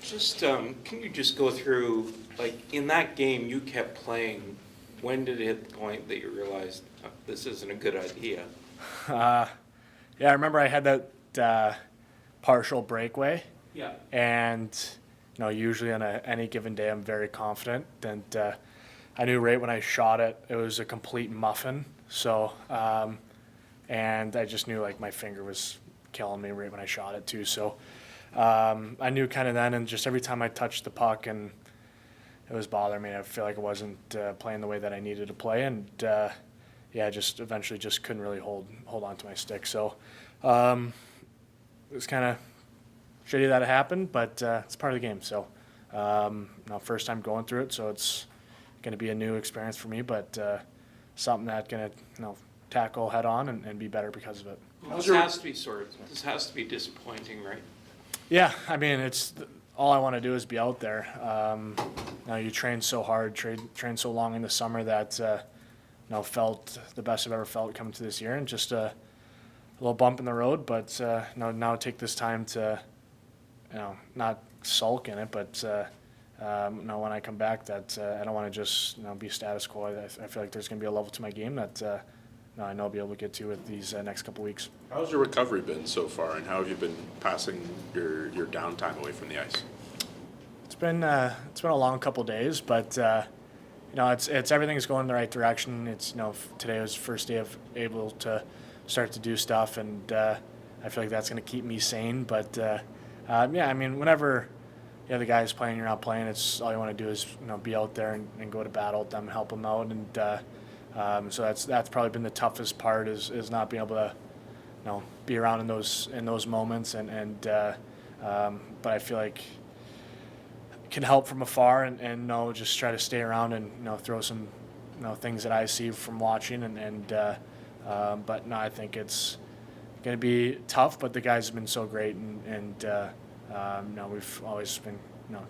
Just, can you just go through, like, in that game you kept playing, when did it hit the point that you realized this isn't a good idea? Yeah, I remember I had that partial breakaway, Yeah. and usually on any given day I'm very confident, and I knew right when I shot it, it was a complete muffin. So, and I just knew like my finger was killing me right when I shot it too. So, I knew kind of then, and just every time I touched the puck and it was bothering me, I feel like I wasn't playing the way that I needed to play, and yeah, just eventually just couldn't really hold on to my stick. So, it was kind of shitty that it happened, but it's part of the game. So, first time going through it, so it's going to be a new experience for me, but something that going to tackle head on and be better because of it. This has to be disappointing, right? Yeah, I mean, it's all I want to do is be out there. You train so hard, train so long in the summer that felt the best I've ever felt coming to this year, and just a little bump in the road. But now take this time to not sulk in it, but when I come back, that I don't want to just be status quo. I feel like there's going to be a level to my game that I know I'll be able to get to with these next couple weeks. How's your recovery been so far, and how have you been passing your downtime away from the ice? It's been a long couple days, but it's everything's going in the right direction. It's today was the first day of able to start to do stuff, and I feel like that's going to keep me sane. But yeah, I mean, whenever the guy's playing, you're not playing. It's all you want to do is be out there and go to battle with them, help them out, and so that's probably been the toughest part is not being able to be around in those moments, but I feel like I can help from afar and just try to stay around and throw some things that I see from watching but no, I think it's going to be tough, but the guys have been so great, and we've always been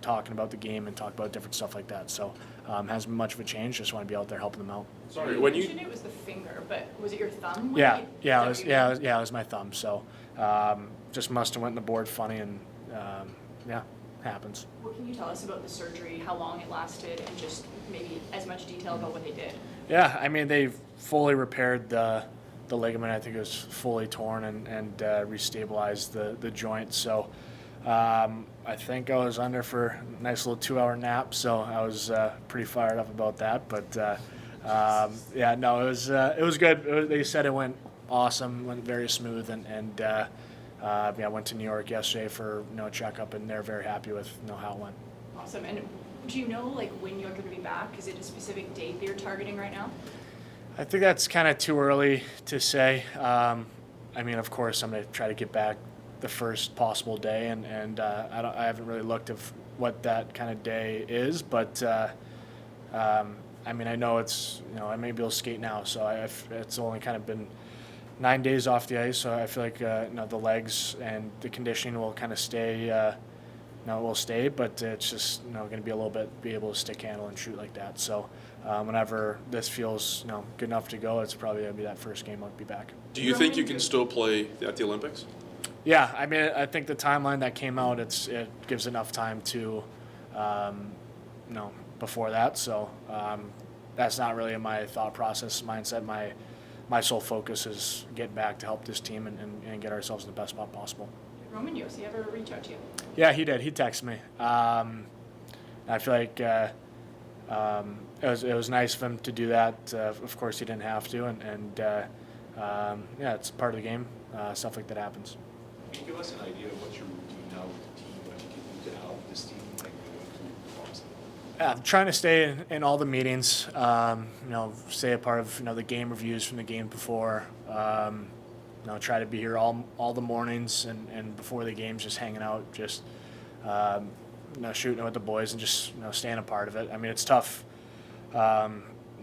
talking about the game and talk about different stuff like that. So hasn't been much of a change. Just want to be out there helping them out. Sorry, you mentioned it was the finger, but was it your thumb? Yeah, it was my thumb. So just must have went in the board funny, and yeah, happens. What can you tell us about the surgery? How long it lasted, and just maybe as much detail about what they did? Yeah, I mean, they fully repaired the ligament. I think it was fully torn and restabilized the joint. So I think I was under for a nice little 2-hour nap. So I was pretty fired up about that. But yeah, no, it was good. They said it went awesome, went very smooth, and yeah, I went to New York yesterday for a checkup, and they're very happy with how it went. Awesome. And do you know when you're going to be back? Is it a specific date that you're targeting right now? I think that's kind of too early to say. I mean, of course, I'm going to try to get back the first possible day, and I haven't really looked at what that kind of day is, but I mean, I know it's I may be able to skate now, so it's only kind of been 9 days off the ice, so I feel like the legs and the conditioning will kind of stay. Will stay, but it's just going to be a little bit be able to stick handle and shoot like that. So whenever this feels good enough to go, it's probably going to be that first game I'll be back. Do you think you can still play at the Olympics? Yeah, I mean, I think the timeline that came out, it gives enough time to, before that. So that's not really in my thought process, mindset. My sole focus is getting back to help this team and get ourselves in the best spot possible. Roman Josi ever reach out to you? Yeah, he did. He texted me. I feel like it was nice of him to do that. Of course, he didn't have to, and yeah, it's part of the game. Stuff like that happens. Can you give us an idea of what your routine now with the team, what you can do to help this team going through performance? Yeah, I'm trying to stay in all the meetings. Stay a part of the game reviews from the game before. Try to be here all the mornings and before the games, just hanging out, just shooting with the boys and just staying a part of it. I mean, it's tough.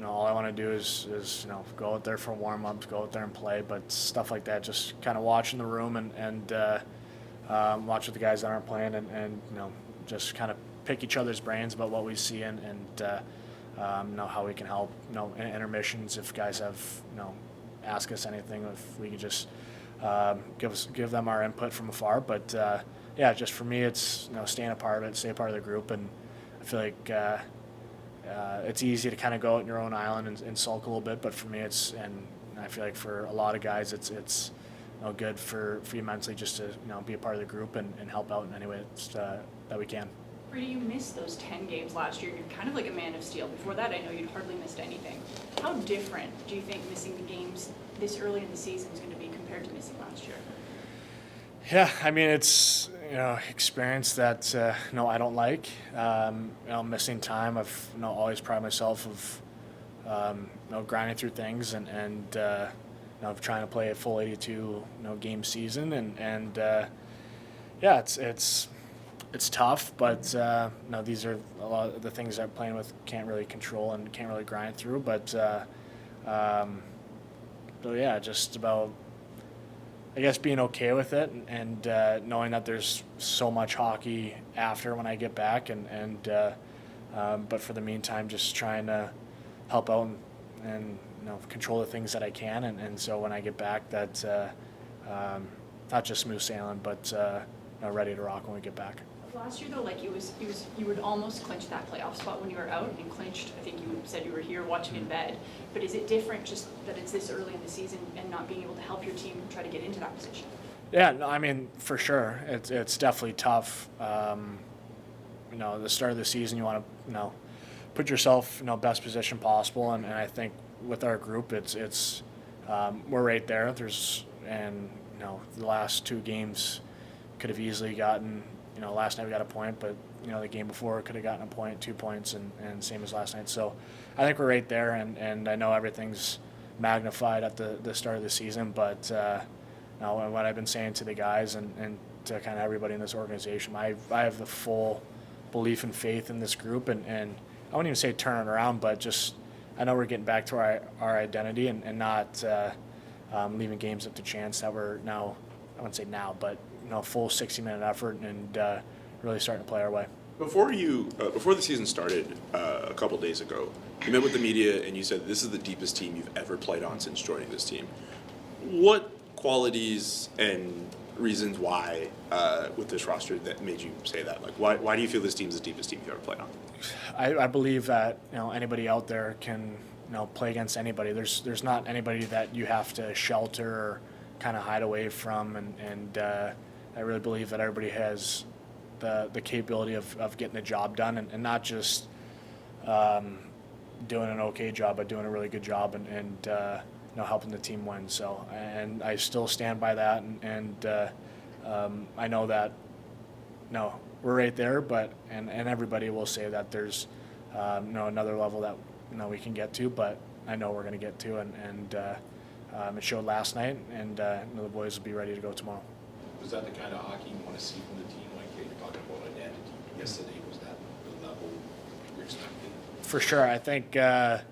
All I want to do is go out there for warm-ups, go out there and play, but stuff like that, just kind of watching the room and watch with the guys that aren't playing and just kind of pick each other's brains about what we see and how we can help. In intermissions, if guys have ask us anything, if we could just give them our input from afar. But yeah, just for me, it's staying a part of it, stay a part of the group, and I feel like it's easy to kind of go out on your own island and sulk a little bit, but for me, and I feel like for a lot of guys, it's good for you mentally just to be a part of the group and help out in any way that we can. Brady, you missed those 10 games last year. You're kind of like a man of steel. Before that, I know you'd hardly missed anything. How different do you think missing the games this early in the season is going to be compared to missing last year? Yeah, I mean, it's experience that I don't like. Missing time. I've always prided myself of grinding through things and of trying to play a full 82 game season and yeah, it's tough, but these are a lot of the things I'm playing with can't really control and can't really grind through. But so yeah, just about I guess being okay with it and knowing that there's so much hockey after when I get back but for the meantime, just trying to help out and control the things that I can and so when I get back that not just smooth sailing but ready to rock when we get back. Last year though, like you would almost clinch that playoff spot when you were out and clinched. I think you said you were here watching in bed. But is it different just that it's this early in the season and not being able to help your team try to get into that position? Yeah, no, I mean for sure, it's definitely tough. The start of the season, you want to put yourself best position possible, and I think with our group, it's we're right there. The last two games could have easily gotten. Last night we got a point, but the game before could have gotten a point, 2 points, and same as last night. So I think we're right there, and I know everything's magnified at the start of the season, but what I've been saying to the guys and to kind of everybody in this organization, I have the full belief and faith in this group, and I wouldn't even say turn it around, but just I know we're getting back to our identity and not leaving games up to chance that we're now, I wouldn't say now, but full 60-minute effort and really starting to play our way. Before the season started a couple days ago, you met with the media and you said this is the deepest team you've ever played on since joining this team. What qualities and reasons why with this roster that made you say that? Like, why do you feel this team's the deepest team you've ever played on? I believe that anybody out there can play against anybody. There's not anybody that you have to shelter or kind of hide away from, and I really believe that everybody has the capability of getting the job done and not just doing an okay job, but doing a really good job and helping the team win. So, and I still stand by that, and I know that we're right there, but and everybody will say that there's another level that we can get to, but I know we're going to get to, and it showed last night, and the boys will be ready to go tomorrow. Was that the kind of hockey you want to see from the team? Like you're talking about identity. Yesterday, was that the level you're expecting? For sure. I think it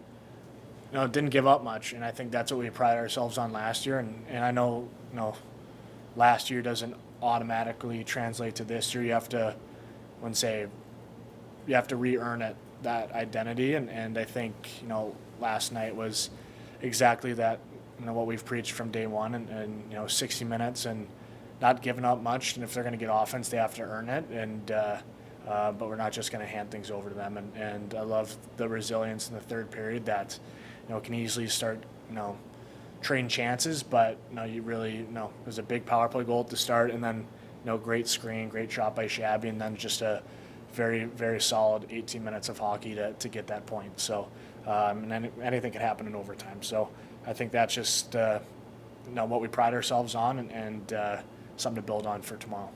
didn't give up much, and I think that's what we pride ourselves on last year. And I know last year doesn't automatically translate to this year. You have to, you have to re-earn it, that identity, and I think last night was exactly that. What we've preached from day one, and 60 minutes and not giving up much. And if they're going to get offense, they have to earn it. And but we're not just going to hand things over to them. And I love the resilience in the third period that can easily start trading chances. But you really it was a big power play goal at the start, and then great screen, great shot by Shabby, and then just a very, very solid 18 minutes of hockey to get that point. So and then anything can happen in overtime. So I think that's just what we pride ourselves on and something to build on for tomorrow.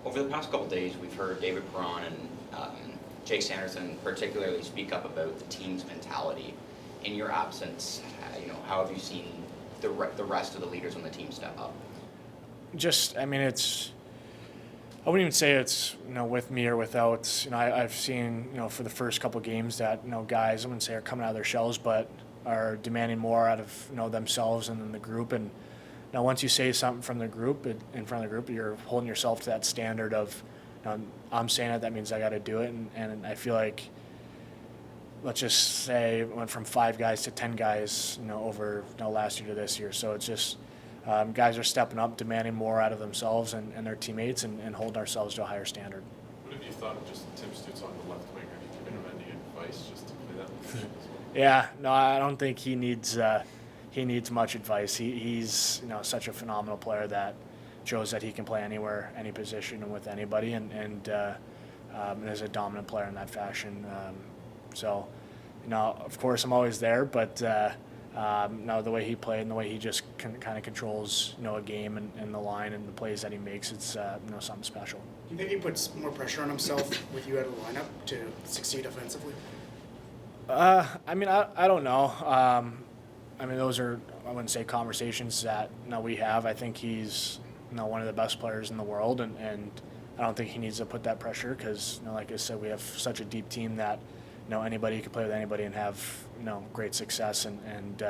Over the past couple of days, we've heard David Perron and Jake Sanderson particularly speak up about the team's mentality. In your absence, how have you seen the rest of the leaders on the team step up? I wouldn't even say it's with me or without. I've seen for the first couple of games that guys, I wouldn't say are coming out of their shells, but are demanding more out of themselves and then the group. And now once you say something from the group in front of the group, you're holding yourself to that standard of I'm saying it, that means I got to do it. And I feel like, let's just say it went from 5 guys to 10 guys over last year to this year. So it's just guys are stepping up, demanding more out of themselves and their teammates, and holding ourselves to a higher standard. What have you thought of just Tim Stützle on the left wing? Have you given him any advice just to play that position as well? Yeah, no, I don't think he needs much advice. He's such a phenomenal player that shows that he can play anywhere, any position, and with anybody, and is a dominant player in that fashion. So, of course, I'm always there, but the way he played and the way he just kind of controls a game and the line and the plays that he makes, it's something special. Do you think he puts more pressure on himself with you out of the lineup to succeed offensively? I don't know. Those are, I wouldn't say conversations that we have. I think he's one of the best players in the world, and I don't think he needs to put that pressure because, like I said, we have such a deep team that anybody can play with anybody and have great success. And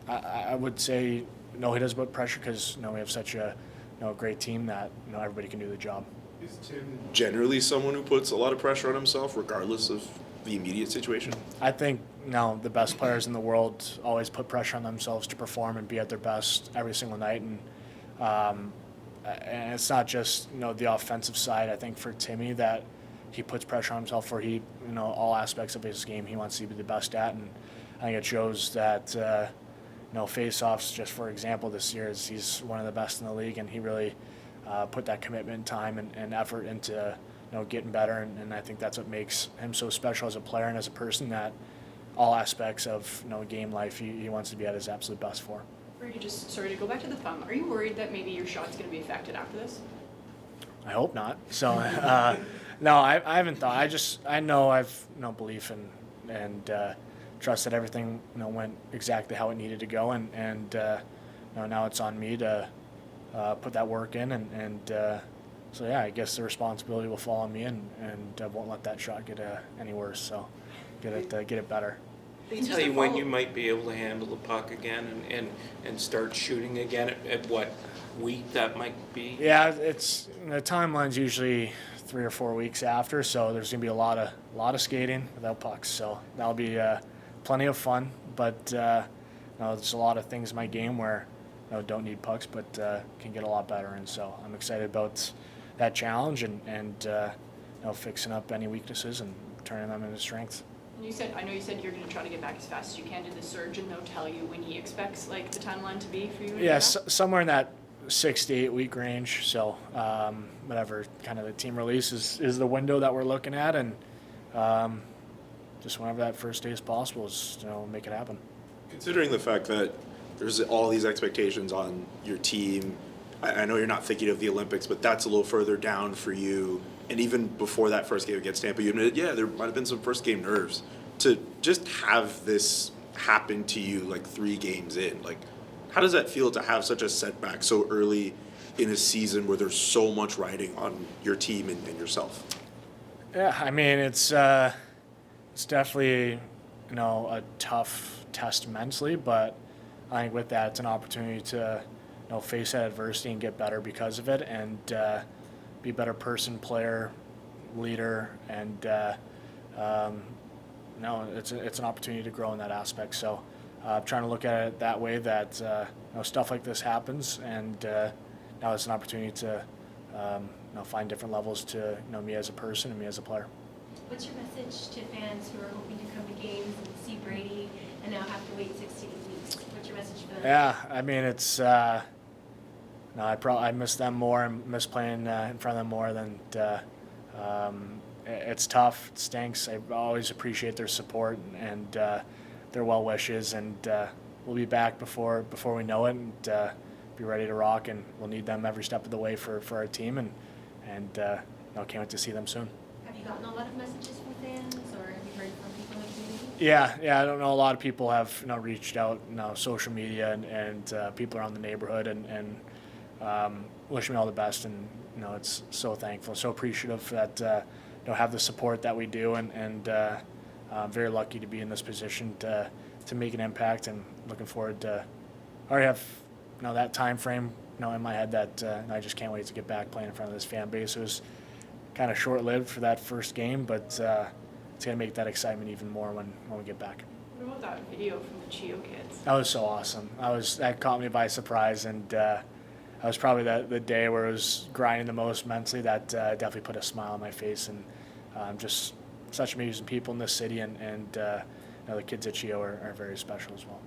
I would say no, he doesn't put pressure because we have such a great team that everybody can do the job. Is Tim generally someone who puts a lot of pressure on himself, regardless of the immediate situation? I think the best players in the world always put pressure on themselves to perform and be at their best every single night, and it's not just the offensive side. I think for Timmy that he puts pressure on himself for all aspects of his game he wants to be the best at, and I think it shows that face-offs, just for example, this year he's one of the best in the league, and he really put that commitment, time, and effort into getting better, and I think that's what makes him so special as a player and as a person, that all aspects of game life he wants to be at his absolute best for. Brady, just sorry to go back to the thumb. Are you worried that maybe your shot's going to be affected after this? I hope not. So no, I haven't thought. I know I've belief and trust that everything went exactly how it needed to go, and now it's on me to put that work in, and so yeah, I guess the responsibility will fall on me, and I won't let that shot get any worse. So get it better. They tell you when you might be able to handle the puck again and start shooting again at what week that might be? Yeah, it's the timeline's usually 3 or 4 weeks after, so there's gonna be a lot of skating without pucks. So that'll be plenty of fun. But there's a lot of things in my game where don't need pucks, but can get a lot better. And so I'm excited about that challenge and fixing up any weaknesses and turning them into strengths. And I know you said you're going to try to get back as fast as you can. Did the surgeon though tell you when he expects the timeline to be for you? Yeah, somewhere in that 6 to 8 week range. So whatever kind of the team release is the window that we're looking at, and just whenever that first day is possible, is make it happen. Considering the fact that there's all these expectations on your team, I know you're not thinking of the Olympics, but that's a little further down for you. And even before that first game against Tampa, you admitted, there might have been some first game nerves. To just have this happen to you 3 games in, how does that feel to have such a setback so early in a season where there's so much riding on your team and yourself? Yeah, it's definitely a tough test mentally, but I think with that it's an opportunity to face that adversity and get better because of it, and be a better person, player, leader, and it's an opportunity to grow in that aspect. So I'm trying to look at it that way, that stuff like this happens, and now it's an opportunity to find different levels to me as a person and me as a player. What's your message to fans who are hoping to come to games and see Brady and now have to wait 6 to 8 weeks? What's your message for them? Yeah, it's I miss them more and miss playing in front of them more than it's tough. It stinks. I always appreciate their support and their well wishes, and we'll be back before we know it, and be ready to rock, and we'll need them every step of the way for our team, and can't wait to see them soon. Have you gotten a lot of messages from fans, or have you heard from people in the community? Yeah. I don't know. A lot of people have reached out, social media, and people around the neighborhood, and wish me all the best, and it's so thankful, so appreciative that have the support that we do, and I'm very lucky to be in this position to make an impact, and looking forward to. I already have that time frame in my head that I just can't wait to get back playing in front of this fan base. It was kind of short-lived for that first game, but it's going to make that excitement even more when we get back. What about that video from the Chio kids? That was so awesome. That caught me by surprise, and that was probably the day where I was grinding the most mentally. That definitely put a smile on my face, and just such amazing people in this city, and the kids at Chio are very special as well.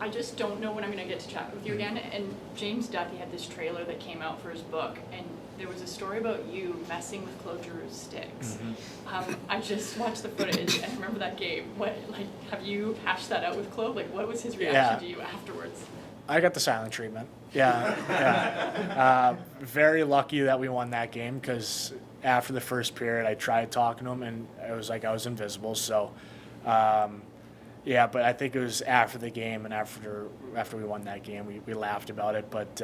I just don't know when I'm going to get to chat with you again. And James Duthie had this trailer that came out for his book, and there was a story about you messing with Claude Giroux's sticks. I just watched the footage and I remember that game. Have you hashed that out with Claude? What was his reaction to you afterwards? I got the silent treatment. Yeah. Very lucky that we won that game, because after the first period, I tried talking to him, and it was like I was invisible. So, but I think it was after the game and after we won that game, we laughed about it. But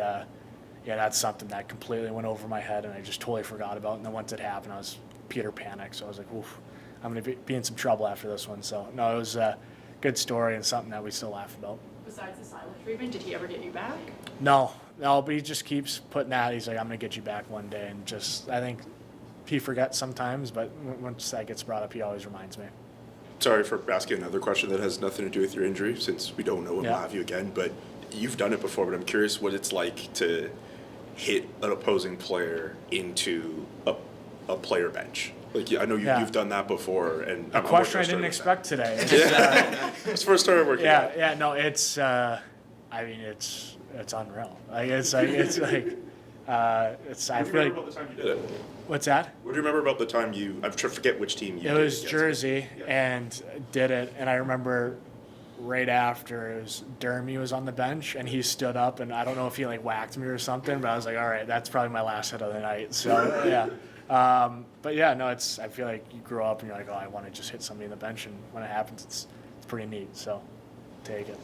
that's something that completely went over my head, and I just totally forgot about. And then once it happened, I was Peter panicked. So I was like, oof, I'm going to be in some trouble after this one. So, no, it was a good story and something that we still laugh about. Besides the silent treatment, did he ever get you back? No, but he just keeps putting that. He's like, I'm going to get you back one day. And I think he forgets sometimes, but once that gets brought up, he always reminds me. Sorry for asking another question that has nothing to do with your injury, since we don't know when we'll Yeah. have you again, but you've done it before, but I'm curious what it's like to hit an opposing player into a player bench. I know you've done that before, and A question I didn't expect today. It's the first time I'm working out. No, it's unreal. I feel like, About the time you did it? what's that? What do you remember about the time I forget which team you It did was against? Jersey, Yeah. and did it, and I remember right after it was Dermy was on the bench, and he stood up, and I don't know if he whacked me or something, but I was like, all right, that's probably my last hit of the night. So yeah, I feel like you grow up and you're like, oh, I want to just hit somebody in the bench, and when it happens, it's pretty neat. So take it.